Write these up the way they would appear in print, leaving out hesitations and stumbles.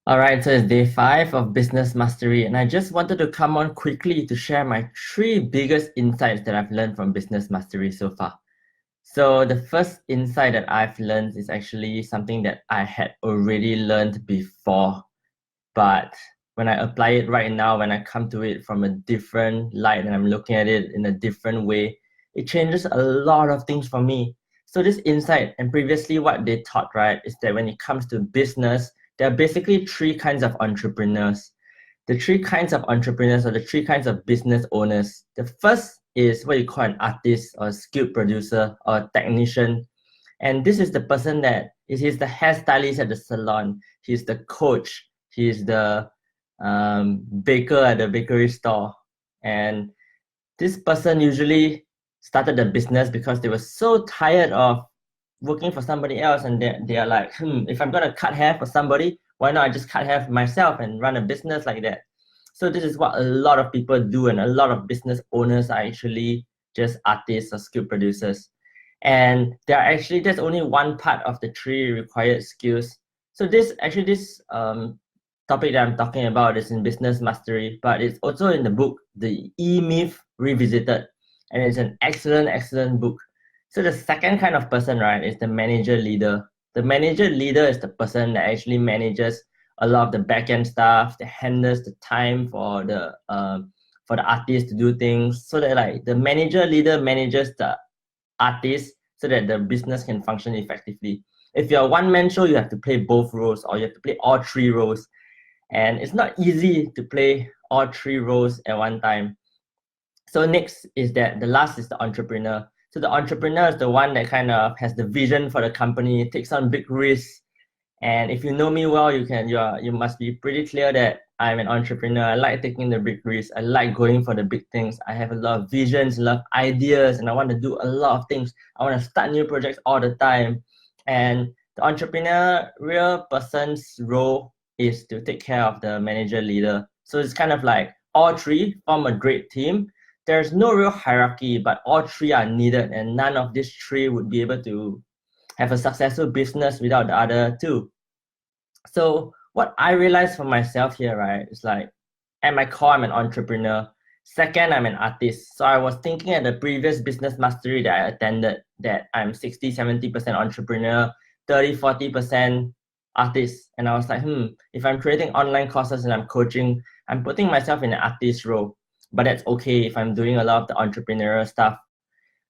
All right, so it's day 5 of Business Mastery, and I just wanted to come on quickly to share my 3 biggest insights that I've learned from Business Mastery so far. So the first insight that I've learned is actually something that I had already learned before, but when I apply it right now, when I come to it from a different light and I'm looking at it in a different way, it changes a lot of things for me. So this insight and previously what they taught, right, is that when it comes to business, there are basically 3 kinds of entrepreneurs. The 3 kinds of entrepreneurs or the 3 kinds of business owners. The first is what you call an artist or a skilled producer or a technician. And this is the person that he's the hairstylist at the salon. He's the coach. He's the baker at the bakery store. And this person usually started a business because they were so tired of working for somebody else, and they are like, if I'm gonna cut hair for somebody, why not I just cut hair for myself and run a business like that? So this is what a lot of people do, and a lot of business owners are actually just artists or skill producers. And there's only one part of the 3 required skills. So this topic that I'm talking about is in Business Mastery, but it's also in the book, The E-Myth Revisited, and it's an excellent book. So the second kind of person, right, is the manager leader. The manager leader is the person that actually manages a lot of the back-end stuff, that handles the time for the artist to do things, so that like the manager leader manages the artist so that the business can function effectively. If you're a one-man show, you have to play both roles, or you have to play all 3 roles. And it's not easy to play all 3 roles at one time. So next is that the last is the entrepreneur. So the entrepreneur is the one that kind of has the vision for the company, takes on big risks. And if you know me well, you must be pretty clear that I'm an entrepreneur. I like taking the big risks. I like going for the big things. I have a lot of visions, a lot of ideas, and I want to do a lot of things. I want to start new projects all the time. And the entrepreneurial person's role is to take care of the manager leader. So it's kind of like all 3 form a great team. There's no real hierarchy, but all 3 are needed, and none of these 3 would be able to have a successful business without the other 2. So what I realized for myself here, right, is like at my core, I'm an entrepreneur. Second, I'm an artist. So I was thinking at the previous business mastery that I attended that I'm 60-70% entrepreneur, 30-40% artist. And I was like, if I'm creating online courses and I'm coaching, I'm putting myself in an artist role. But that's okay if I'm doing a lot of the entrepreneurial stuff.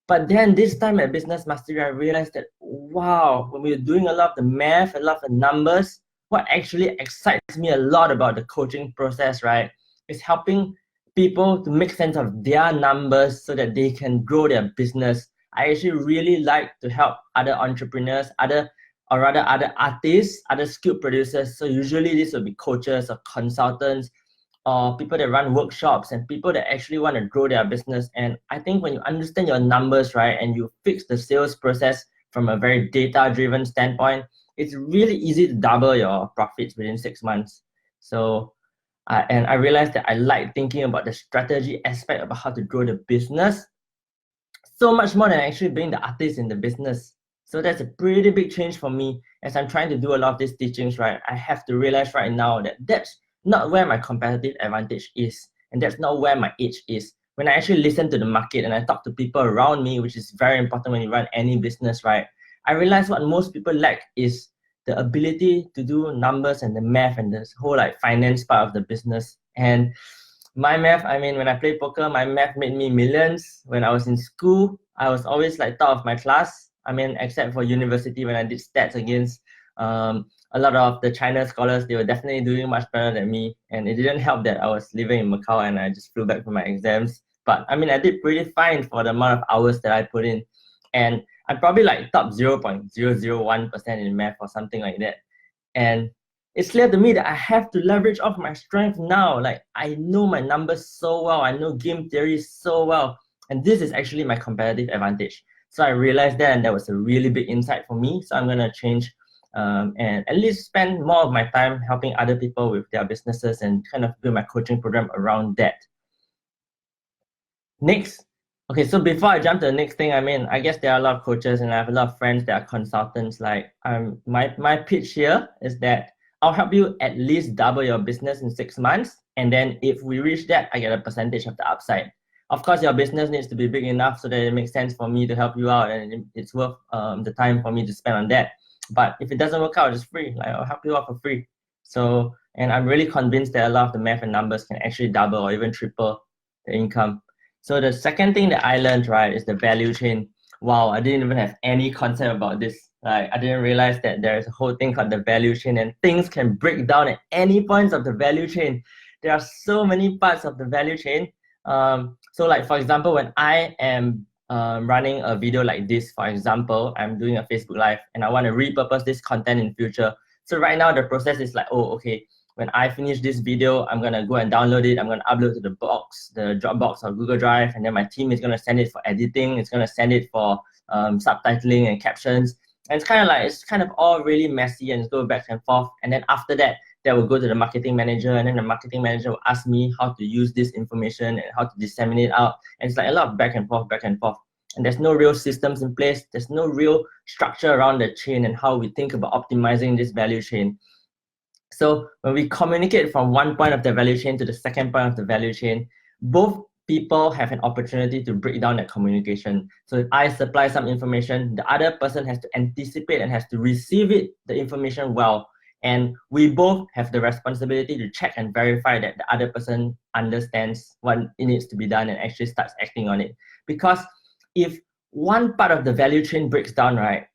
But then this time at Business Mastery, I realized that, wow, when we're doing a lot of the math, a lot of the numbers, what actually excites me a lot about the coaching process, right, is helping people to make sense of their numbers so that they can grow their business. I actually really like to help other entrepreneurs, other artists, other skilled producers. So usually this will be coaches or consultants, or people that run workshops and people that actually want to grow their business. And I think when you understand your numbers, right, and you fix the sales process from a very data-driven standpoint, it's really easy to double your profits within 6 months. So, and I realized that I like thinking about the strategy aspect about how to grow the business so much more than actually being the artist in the business. So that's a pretty big change for me as I'm trying to do a lot of these teachings, right? I have to realize right now that that's not where my competitive advantage is, and that's not where my edge is. When I actually listen to the market and I talk to people around me, which is very important when you run any business, right, I realize what most people lack is the ability to do numbers and the math and this whole like finance part of the business. And my math, I mean, when I play poker, my math made me millions. When I was in school, I was always like top of my class. I mean, except for university when I did stats against a lot of the China scholars, they were definitely doing much better than me. And it didn't help that I was living in Macau and I just flew back for my exams. But I mean, I did pretty fine for the amount of hours that I put in. And I'm probably like top 0.001% in math or something like that. And it's clear to me that I have to leverage off my strength now. Like, I know my numbers so well. I know game theory so well. And this is actually my competitive advantage. So I realized that, and that was a really big insight for me. So I'm going to change and at least spend more of my time helping other people with their businesses and kind of build my coaching program around that. Next. Okay, so before I jump to the next thing, I mean, I guess there are a lot of coaches and I have a lot of friends that are consultants. Like, my pitch here is that I'll help you at least double your business in 6 months. And then if we reach that, I get a percentage of the upside. Of course, your business needs to be big enough so that it makes sense for me to help you out and it's worth the time for me to spend on that. But if it doesn't work out, it's free. Like, I'll help you out for free. So, and I'm really convinced that a lot of the math and numbers can actually double or even triple the income. So the second thing that I learned, right, is the value chain. Wow, I didn't even have any concept about this. Like, I didn't realize that there's a whole thing called the value chain, and things can break down at any points of the value chain. There are so many parts of the value chain. So like, for example, when I am running a video like this, for example, I'm doing a Facebook Live and I want to repurpose this content in future. So right now the process is like, oh, okay, when I finish this video, I'm going to go and download it. I'm going to upload to the box, the Dropbox or Google Drive, and then my team is going to send it for editing. It's going to send it for subtitling and captions. And it's kind of all really messy and go back and forth. And then after that, that will go to the marketing manager, and then the marketing manager will ask me how to use this information and how to disseminate out. And it's like a lot of back and forth. And there's no real systems in place. There's no real structure around the chain and how we think about optimizing this value chain. So when we communicate from one point of the value chain to the second point of the value chain, both people have an opportunity to break down that communication. So if I supply some information, the other person has to anticipate and has to receive it, the information well. And we both have the responsibility to check and verify that the other person understands what it needs to be done and actually starts acting on it. Because if one part of the value chain breaks down, right,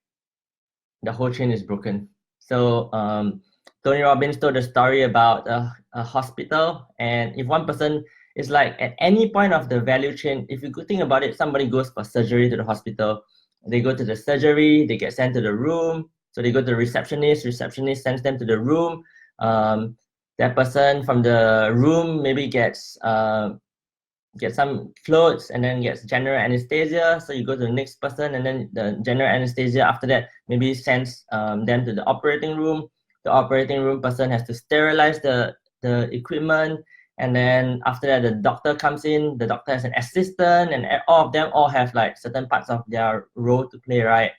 the whole chain is broken. So Tony Robbins told a story about a hospital, and if one person is like at any point of the value chain, if you could think about it, somebody goes for surgery to the hospital, they go to the surgery, they get sent to the room. So they go to the receptionist sends them to the room. That person from the room maybe gets some clothes and then gets general anesthesia. So you go to the next person, and then the general anesthesia after that maybe sends them to the operating room. The operating room person has to sterilize the equipment. And then after that, the doctor comes in, the doctor has an assistant, and all of them all have like certain parts of their role to play, right?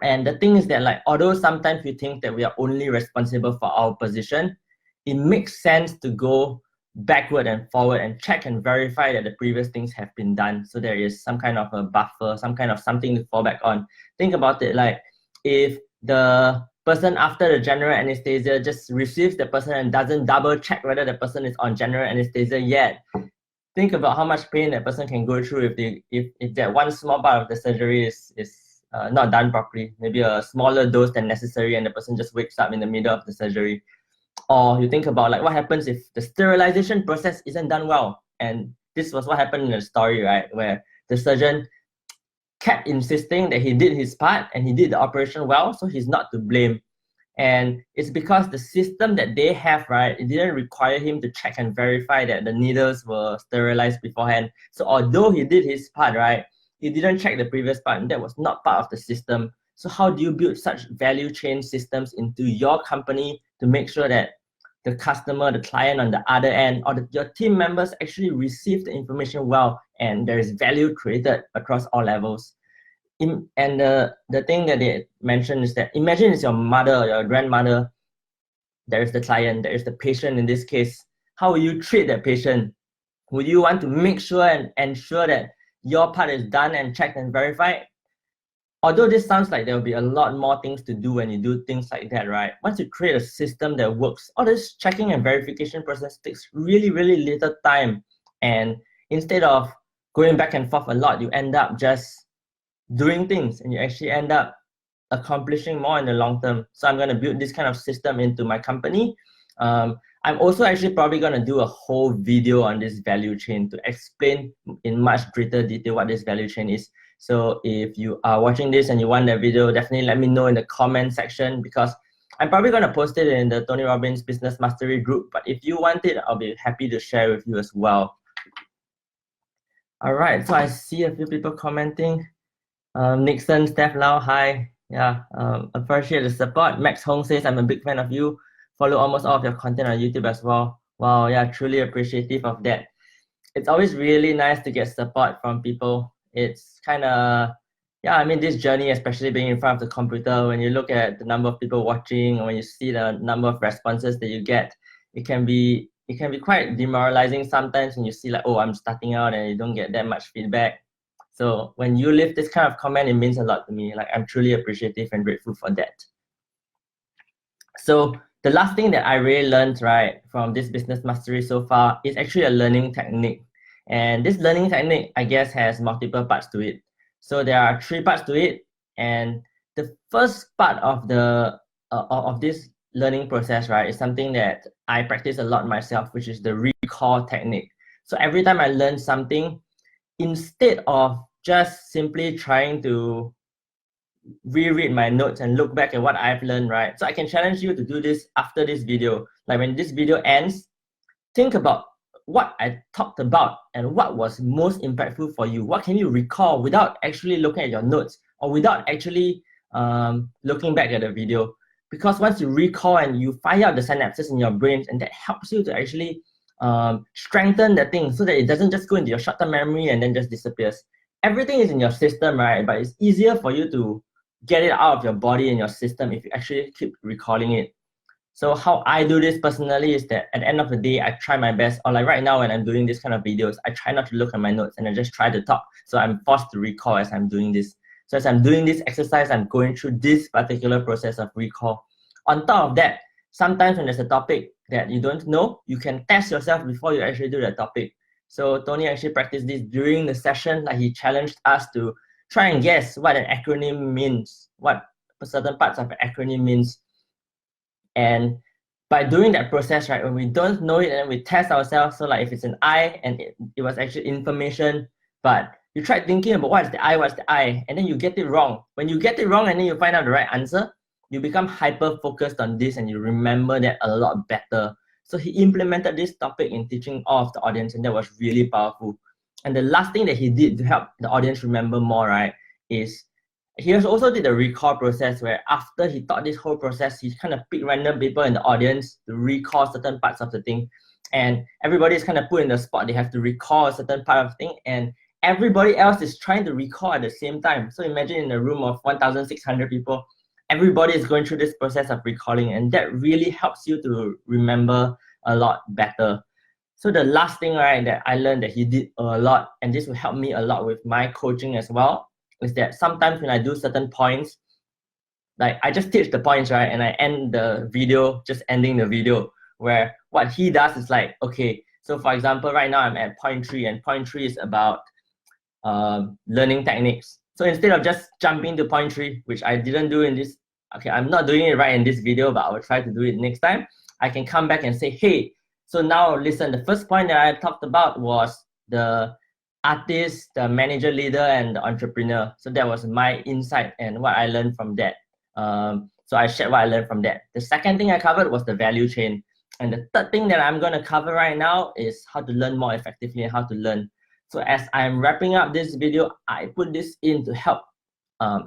And the thing is that, like, although sometimes we think that we are only responsible for our position, it makes sense to go backward and forward and check and verify that the previous things have been done. So there is some kind of a buffer, some kind of something to fall back on. Think about it, like if the person after the general anesthesia just receives the person and doesn't double check whether the person is on general anesthesia yet, think about how much pain that person can go through if that one small part of the surgery is not done properly, maybe a smaller dose than necessary, and the person just wakes up in the middle of the surgery. Or you think about like what happens if the sterilization process isn't done well. And this was what happened in the story, right, where the surgeon kept insisting that he did his part and he did the operation well, so he's not to blame. And it's because the system that they have, right, it didn't require him to check and verify that the needles were sterilized beforehand. So although he did his part, right, he didn't check the previous part, and that was not part of the system. So how do you build such value chain systems into your company to make sure that the customer, the client on the other end, or your team members actually receive the information well, and there is value created across all levels? And the thing that they mentioned is that, imagine it's your mother or your grandmother, there is the client, there is the patient in this case. How will you treat that patient? Would you want to make sure and ensure that your part is done and checked and verified? Although this sounds like there will be a lot more things to do when you do things like that, right? Once you create a system that works, all this checking and verification process takes really, really little time. And instead of going back and forth a lot, you end up just doing things, and you actually end up accomplishing more in the long term. So I'm going to build this kind of system into my company. I'm also actually probably going to do a whole video on this value chain to explain in much greater detail what this value chain is. So if you are watching this and you want that video, definitely let me know in the comment section, because I'm probably going to post it in the Tony Robbins Business Mastery group. But if you want it, I'll be happy to share with you as well. All right, so I see a few people commenting. Nixon, Steph Lau, hi. Yeah, appreciate the support. Max Hong says, I'm a big fan of you. Follow almost all of your content on YouTube as well. Wow, yeah, truly appreciative of that. It's always really nice to get support from people. It's kind of yeah, I mean, this journey, especially being in front of the computer, when you look at the number of people watching, and when you see the number of responses that you get, it can be quite demoralizing sometimes when you see like, oh, I'm starting out and you don't get that much feedback. So when you leave this kind of comment, it means a lot to me. Like, I'm truly appreciative and grateful for that. So the last thing that I really learned, right, from this business mastery so far is actually a learning technique. And this learning technique, I guess, has multiple parts to it. So there are 3 parts to it. And the first part of this learning process, right, is something that I practice a lot myself, which is the recall technique. So every time I learn something, instead of just simply trying to reread my notes and look back at what I've learned, right? So I can challenge you to do this after this video. Like when this video ends, think about what I talked about and what was most impactful for you. What can you recall without actually looking at your notes or without actually looking back at the video? Because once you recall and you fire out the synapses in your brain, and that helps you to actually strengthen the thing so that it doesn't just go into your short-term memory and then just disappears. Everything is in your system, right? But it's easier for you to get it out of your body and your system if you actually keep recalling it. So how I do this personally is that at the end of the day, I try my best, or like right now when I'm doing this kind of videos, I try not to look at my notes and I just try to talk. So I'm forced to recall as I'm doing this. So as I'm doing this exercise, I'm going through this particular process of recall. On top of that, sometimes when there's a topic that you don't know, you can test yourself before you actually do the topic. So Tony actually practiced this during the session. Like he challenged us to try and guess what an acronym means, what certain parts of an acronym means. And by doing that process, right, when we don't know it and we test ourselves, so like if it's an I and it was actually information, but you try thinking about what's the I, and then you get it wrong. When you get it wrong and then you find out the right answer, you become hyper-focused on this and you remember that a lot better. So he implemented this topic in teaching all of the audience, and that was really powerful. And the last thing that he did to help the audience remember more, right, is he also did the recall process where after he taught this whole process, he kind of picked random people in the audience to recall certain parts of the thing. And everybody is kind of put in the spot. They have to recall a certain part of the thing, and everybody else is trying to recall at the same time. So imagine in a room of 1,600 people, everybody is going through this process of recalling, and that really helps you to remember a lot better. So the last thing, right, that I learned that he did a lot, and this will help me a lot with my coaching as well, is that sometimes when I do certain points, like I just teach the points, right, and I end the video, just ending the video, where what he does is like, okay, so for example, right now I'm at point 3, and point 3 is about learning techniques. So instead of just jumping to point 3, which I didn't do in this, okay, I'm not doing it right in this video, but I will try to do it next time, I can come back and say, hey, so now listen, the first point that I talked about was the artist, the manager, leader, and the entrepreneur. So that was my insight and what I learned from that. So I shared what I learned from that. The second thing I covered was the value chain. And the third thing that I'm going to cover right now is how to learn more effectively and how to learn. So as I'm wrapping up this video, I put this in to help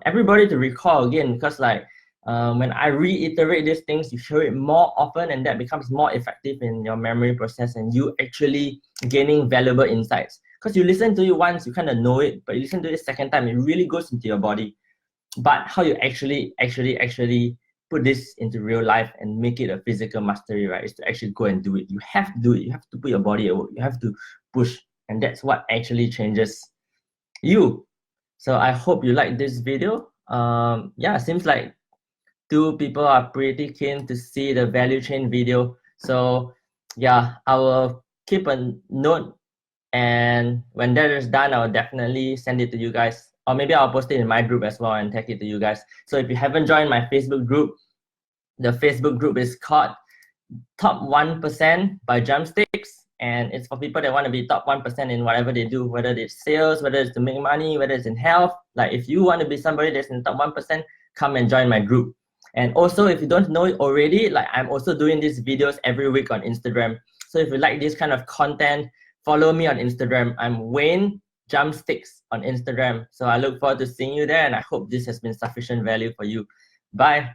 everybody to recall again, because like when I reiterate these things, you hear it more often, and that becomes more effective in your memory process, and you actually gaining valuable insights. Because you listen to it once, you kind of know it, but you listen to it a second time, it really goes into your body. But how you actually put this into real life and make it a physical mastery, right, is to actually go and do it. You have to do it. You have to put your body at work. You have to push, and that's what actually changes you. So I hope you like this video. Yeah, seems like 2 people are pretty keen to see the value chain video. So yeah, I will keep a note, and when that is done, I'll definitely send it to you guys, or maybe I'll post it in my group as well and tag it to you guys. So if you haven't joined my Facebook group, the Facebook group is called Top 1% by Drumsticks, and it's for people that want to be top 1% in whatever they do, whether it's sales, whether it's to make money, whether it's in health. Like if you want to be somebody that's in the top 1%, come and join my group. And also, if you don't know it already, like I'm also doing these videos every week on Instagram. So if you like this kind of content, follow me on Instagram. I'm Wayne Drumsticks on Instagram. So I look forward to seeing you there, and I hope this has been sufficient value for you. Bye.